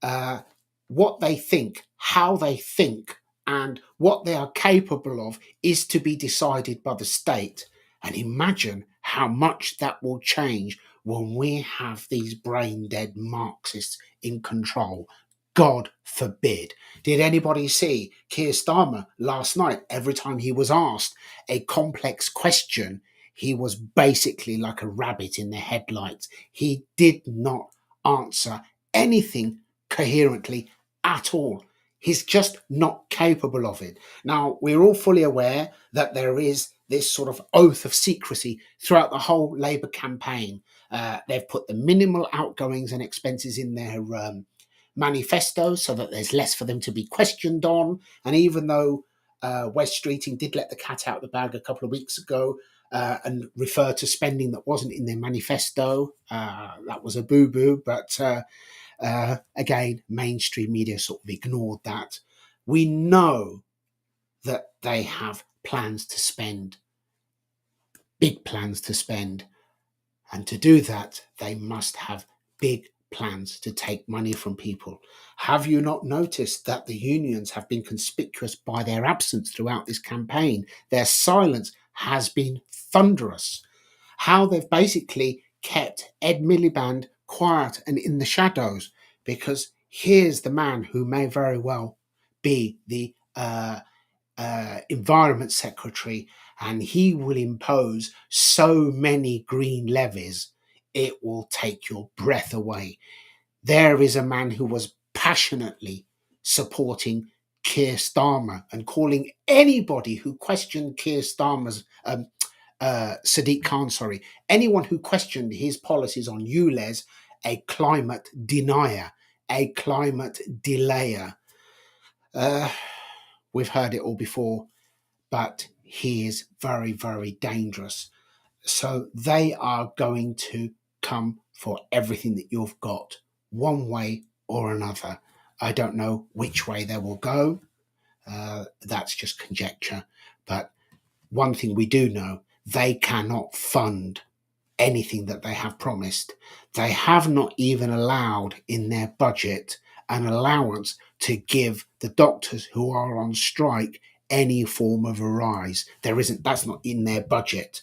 uh, what they think, how they think, and what they are capable of is to be decided by the state. And imagine how much that will change when we have these brain dead Marxists in control. God forbid. Did anybody see Keir Starmer last night? Every time he was asked a complex question, he was basically like a rabbit in the headlights. He did not answer anything coherently at all. He's just not capable of it. Now, we're all fully aware that there is this sort of oath of secrecy throughout the whole Labour campaign. They've put the minimal outgoings and expenses in their manifesto so that there's less for them to be questioned on. And even though West Streeting did let the cat out of the bag a couple of weeks ago and refer to spending that wasn't in their manifesto, that was a boo-boo, but again, mainstream media sort of ignored that. We know that they have plans to spend, big plans to spend. And to do that, they must have big plans to take money from people. Have you not noticed that the unions have been conspicuous by their absence throughout this campaign? Their silence has been thunderous. How they've basically kept Ed Miliband quiet and in the shadows, because here's the man who may very well be the environment secretary, and he will impose so many green levies, it will take your breath away. There is a man who was passionately supporting Keir Starmer and calling anybody who questioned Keir Starmer's Sadiq Khan, sorry, anyone who questioned his policies on ULEZ, a climate denier, a climate delayer. Uh, we've heard it all before, but he is very, very dangerous. So they are going to come for everything that you've got, one way or another. I don't know which way they will go. That's just conjecture. But one thing we do know, they cannot fund anything that they have promised. They have not even allowed in their budget an allowance to give the doctors who are on strike any form of a rise. There isn't, that's not in their budget.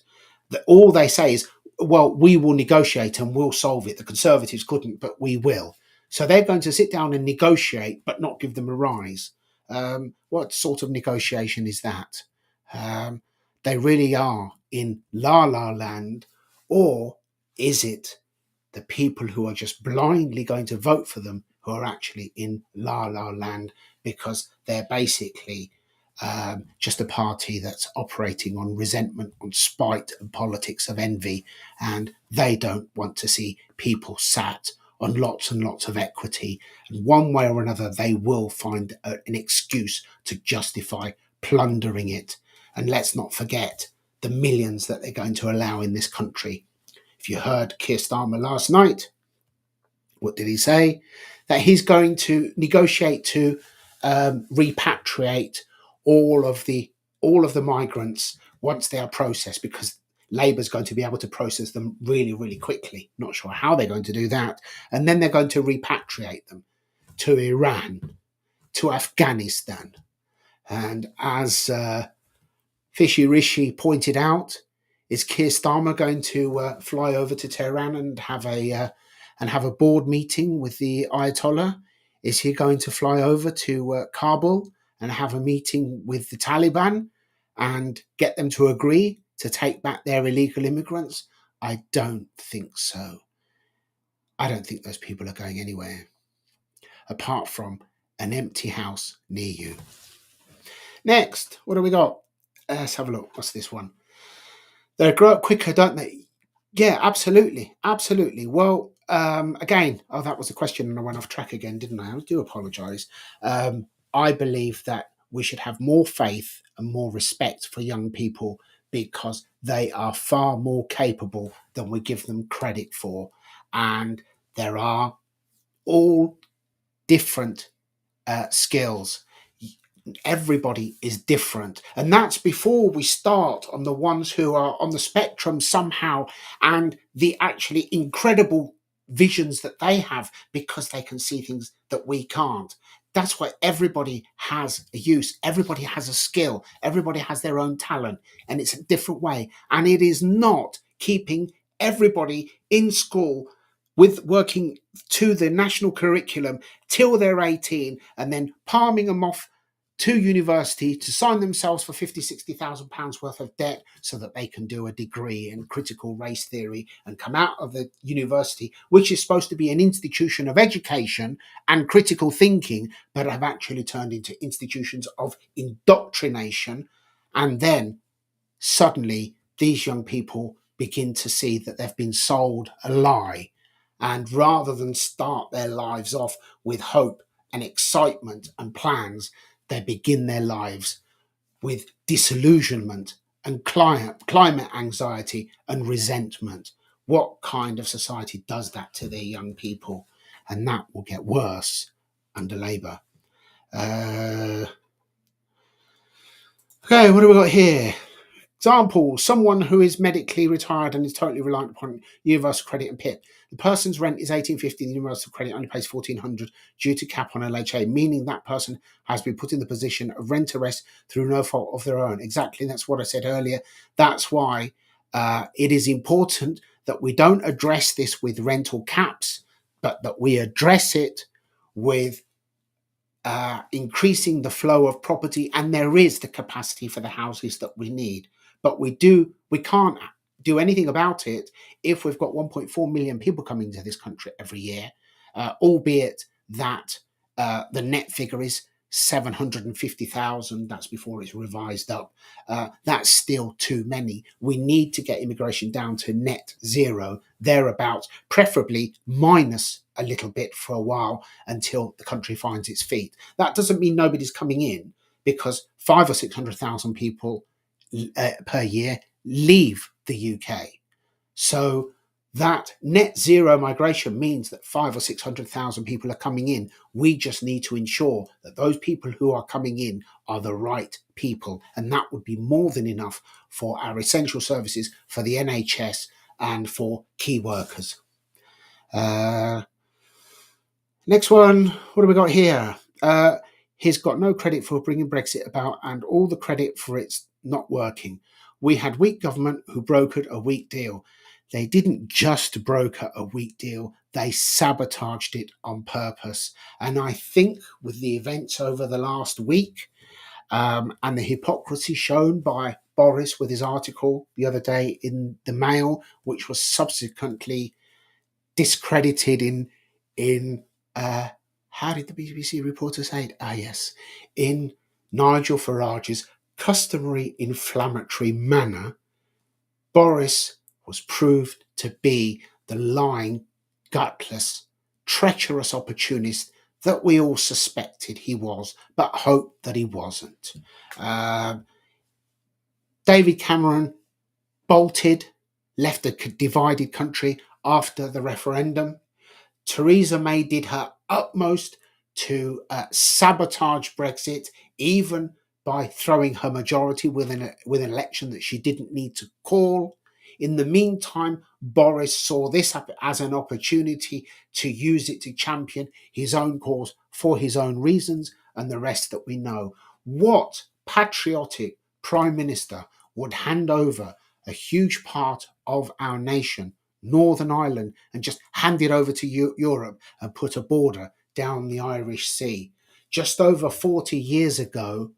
All they say is, well, we will negotiate and we'll solve it. The Conservatives couldn't, but we will. So they're going to sit down and negotiate, but not give them a rise. What sort of negotiation is that? Um, they really are in la la land. Or is it the people who are just blindly going to vote for them who are actually in la la land because they're basically just a party that's operating on resentment, on spite, and politics of envy, and they don't want to see people sat on lots and lots of equity. And one way or another, they will find an excuse to justify plundering it. And let's not forget the millions that they're going to allow in this country. If you heard Keir Starmer last night, what did he say? That he's going to negotiate to repatriate all of the migrants once they are processed, because Labour's going to be able to process them really, really quickly. Not sure how they're going to do that. And then they're going to repatriate them to Iran, to Afghanistan. And as Fishy Rishi pointed out, is Keir Starmer going to fly over to Tehran and have a board meeting with the Ayatollah? Is he going to fly over to Kabul and have a meeting with the Taliban and get them to agree to take back their illegal immigrants? I don't think so. I don't think those people are going anywhere apart from an empty house near you. Next, what do we got? Let's have a look. What's this one? They grow up quicker, don't they? Yeah, absolutely. Absolutely. Well, again, that was a question and I went off track again, didn't I? I do apologise. I believe that we should have more faith and more respect for young people because they are far more capable than we give them credit for. And there are all different skills. Everybody is different, and that's before we start on the ones who are on the spectrum somehow and the actually incredible visions that they have because they can see things that we can't. That's why everybody has a use, everybody has a skill, everybody has their own talent, and it's a different way. And it is not keeping everybody in school with working to the national curriculum till they're 18 and then palming them off to university to sign themselves for 50, 60,000 pounds worth of debt so that they can do a degree in critical race theory and come out of the university, which is supposed to be an institution of education and critical thinking, but have actually turned into institutions of indoctrination. And then suddenly these young people begin to see that they've been sold a lie. And rather than start their lives off with hope and excitement and plans, they begin their lives with disillusionment and climate anxiety and resentment. What kind of society does that to their young people? And that will get worse under Labour. Okay, what do we got here? Example, someone who is medically retired and is totally reliant upon universal credit and PIP. The person's rent is $1,850, the universal credit only pays $1,400 due to cap on LHA, meaning that person has been put in the position of rent arrest through no fault of their own. Exactly, that's what I said earlier. That's why it is important that we don't address this with rental caps, but that we address it with increasing the flow of property, and there is the capacity for the houses that we need. But we can't do anything about it if we've got 1.4 million people coming to this country every year, albeit that the net figure is 750,000. That's before it's revised up. That's still too many. We need to get immigration down to net zero, thereabouts, preferably minus a little bit for a while until the country finds its feet. That doesn't mean nobody's coming in, because 500,000 or 600,000 people per year leave the UK. So that net zero migration means that 500,000 or 600,000 people are coming in. We just need to ensure that those people who are coming in are the right people. And that would be more than enough for our essential services, for the NHS and for key workers. Next one, what do we got here? He's got no credit for bringing Brexit about and all the credit for it's not working. We had weak government who brokered a weak deal. They didn't just broker a weak deal, they sabotaged it on purpose. And I think with the events over the last week and the hypocrisy shown by Boris with his article the other day in the Mail, which was subsequently discredited in how did the BBC reporter say it? Yes, in Nigel Farage's customary inflammatory manner, Boris was proved to be the lying, gutless, treacherous opportunist that we all suspected he was, but hoped that he wasn't. David Cameron bolted, left a divided country after the referendum. Theresa May did her utmost to sabotage Brexit, even by throwing her majority with an election that she didn't need to call. In the meantime, Boris saw this as an opportunity to use it to champion his own cause for his own reasons, and the rest that we know. What patriotic, Prime Minister would hand over a huge part of our nation, Northern Ireland, and just hand it over to Europe and put a border down the Irish Sea. Just over 40 years ago,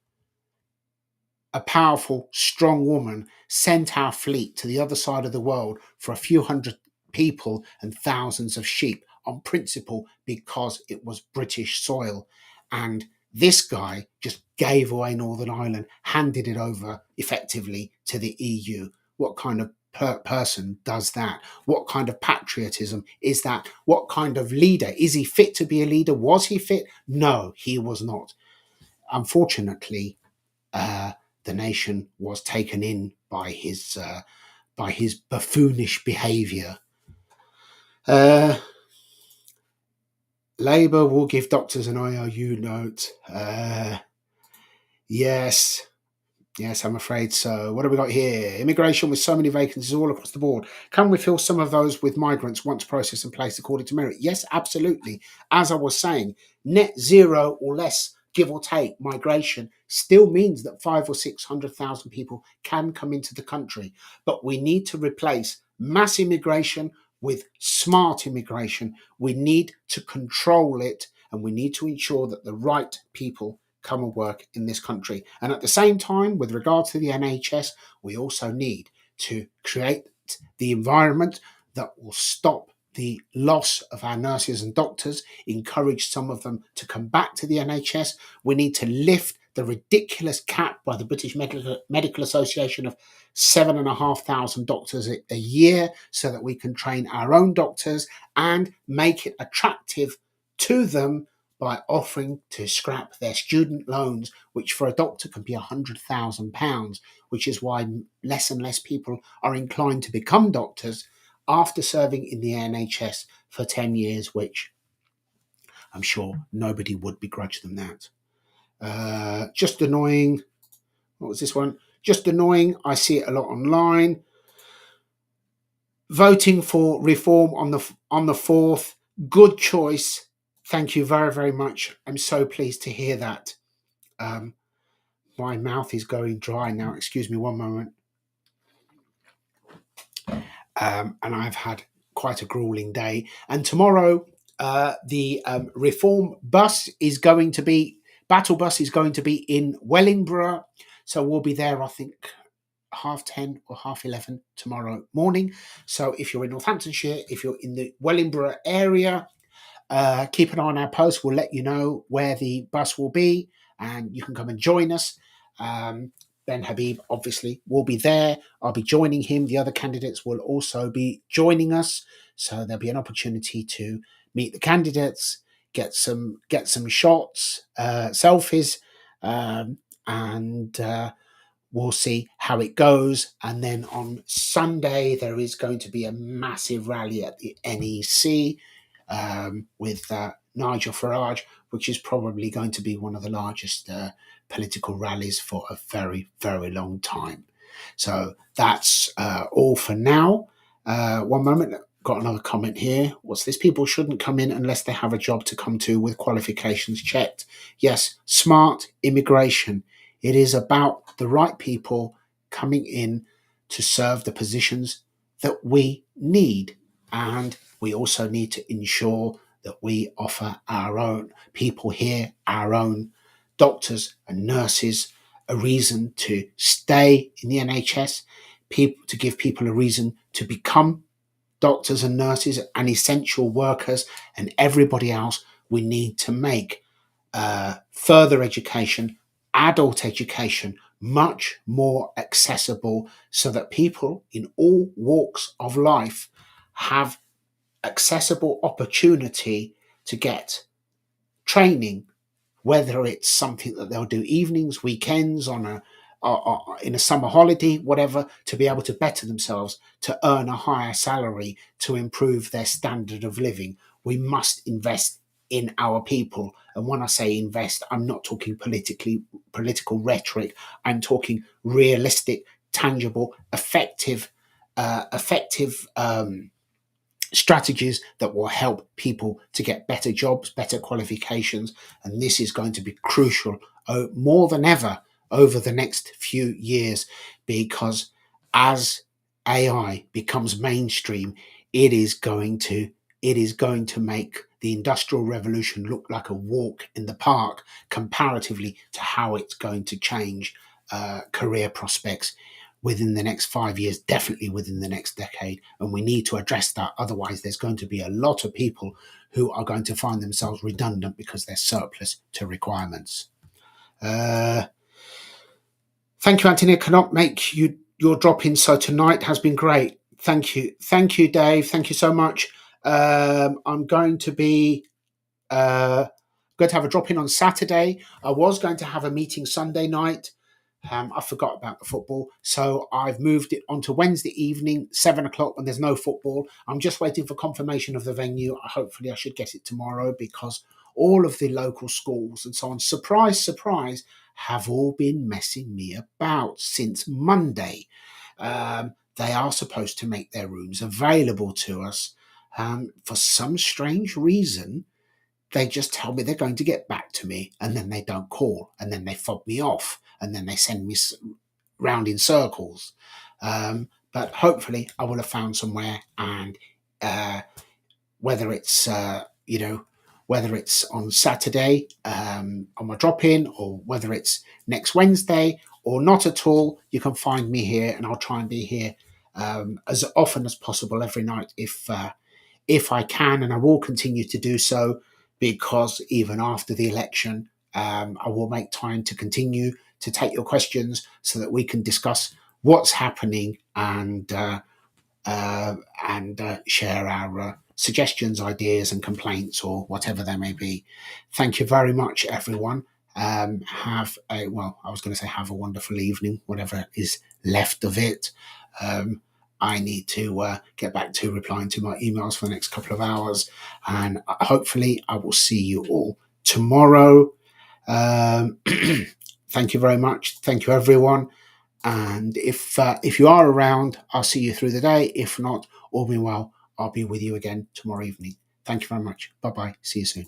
a powerful, strong woman sent our fleet to the other side of the world for a few hundred people and thousands of sheep on principle because it was British soil. And this guy just gave away Northern Ireland, handed it over effectively to the EU. What kind of person does that? What kind of patriotism is that? What kind of leader? Is he fit to be a leader? Was he fit? No, he was not. Unfortunately, uh, the nation was taken in by his buffoonish behaviour. Labour will give doctors an IOU note. Yes, I'm afraid so. What have we got here? Immigration with so many vacancies all across the board. Can we fill some of those with migrants once processed and placed according to merit? Yes, absolutely. As I was saying, net zero or less, give or take, migration still means that 500,000 or 600,000 people can come into the country. But we need to replace mass immigration with smart immigration. We need to control it, and we need to ensure that the right people come and work in this country. And at the same time, with regard to the NHS, we also need to create the environment that will stop the loss of our nurses and doctors, encourage some of them to come back to the NHS. We need to lift the ridiculous cap by the British Medical Association of 7,500 doctors a year so that we can train our own doctors and make it attractive to them by offering to scrap their student loans, which for a doctor can be £100,000, which is why less and less people are inclined to become doctors after serving in the NHS for 10 years, which I'm sure nobody would begrudge them that. Just annoying. What was this one? Just annoying. I see it a lot online. Voting for reform on the 4th. Good choice. Thank you very, very much. I'm so pleased to hear that. My mouth is going dry now. Excuse me one moment. And I've had quite a grueling day. And tomorrow, the reform bus is going to be, battle bus is going to be in Wellingborough. So we'll be there, I think, 10:30 or 11:30 tomorrow morning. So if you're in Northamptonshire, if you're in the Wellingborough area, keep an eye on our post. We'll let you know where the bus will be, and you can come and join us. Ben Habib obviously will be there. I'll be joining him. The other candidates will also be joining us, so there'll be an opportunity to meet the candidates, get some shots, selfies, and we'll see how it goes. And then on Sunday there is going to be a massive rally at the NEC with Nigel Farage, which is probably going to be one of the largest political rallies for a very, very long time. So that's all for now. One moment, got another comment here. What's this? People shouldn't come in unless they have a job to come to with qualifications checked. Yes, smart immigration. It is about the right people coming in to serve the positions that we need. And we also need to ensure that we offer our own people here, our own doctors and nurses, a reason to stay in the NHS, people to give people a reason to become doctors and nurses and essential workers, and everybody else. We need to make further education, adult education, much more accessible so that people in all walks of life have accessible opportunity to get training, whether it's something that they'll do evenings, weekends, in a summer holiday, whatever, to be able to better themselves, to earn a higher salary, to improve their standard of living. We must invest in our people. And when I say invest, I'm not talking political rhetoric. I'm talking realistic, tangible, effective strategies that will help people to get better jobs, better qualifications. And this is going to be crucial more than ever over the next few years, because as AI becomes mainstream, it is going to make the industrial revolution look like a walk in the park comparatively to how it's going to change career prospects within the next 5 years, definitely within the next decade. And we need to address that. Otherwise, there's going to be a lot of people who are going to find themselves redundant because they're surplus to requirements. Thank you, Anthony. I cannot make your drop in, so tonight has been great. Thank you, Dave. Thank you so much. I'm going to be going to have a drop in on Saturday. I was going to have a meeting Sunday night. I forgot about the football, so I've moved it onto Wednesday evening, 7:00, when there's no football. I'm just waiting for confirmation of the venue. Hopefully I should get it tomorrow, because all of the local schools and so on, surprise, surprise, have all been messing me about since Monday. They are supposed to make their rooms available to us. For some strange reason, they just tell me they're going to get back to me, and then they don't call, and then they fob me off, and then they send me round in circles. But hopefully I will have found somewhere, and whether it's whether it's on Saturday on my drop-in, or whether it's next Wednesday or not at all, you can find me here, and I'll try and be here as often as possible every night if I can, and I will continue to do so, because even after the election, I will make time to continue to take your questions so that we can discuss what's happening and share our suggestions, ideas, and complaints, or whatever they may be. Thank you very much, everyone. Have a wonderful evening, whatever is left of it. I need to get back to replying to my emails for the next couple of hours, and hopefully I will see you all tomorrow. Thank you very much. Thank you, everyone. And if you are around, I'll see you through the day. If not, all being well, I'll be with you again tomorrow evening. Thank you very much. Bye-bye. See you soon.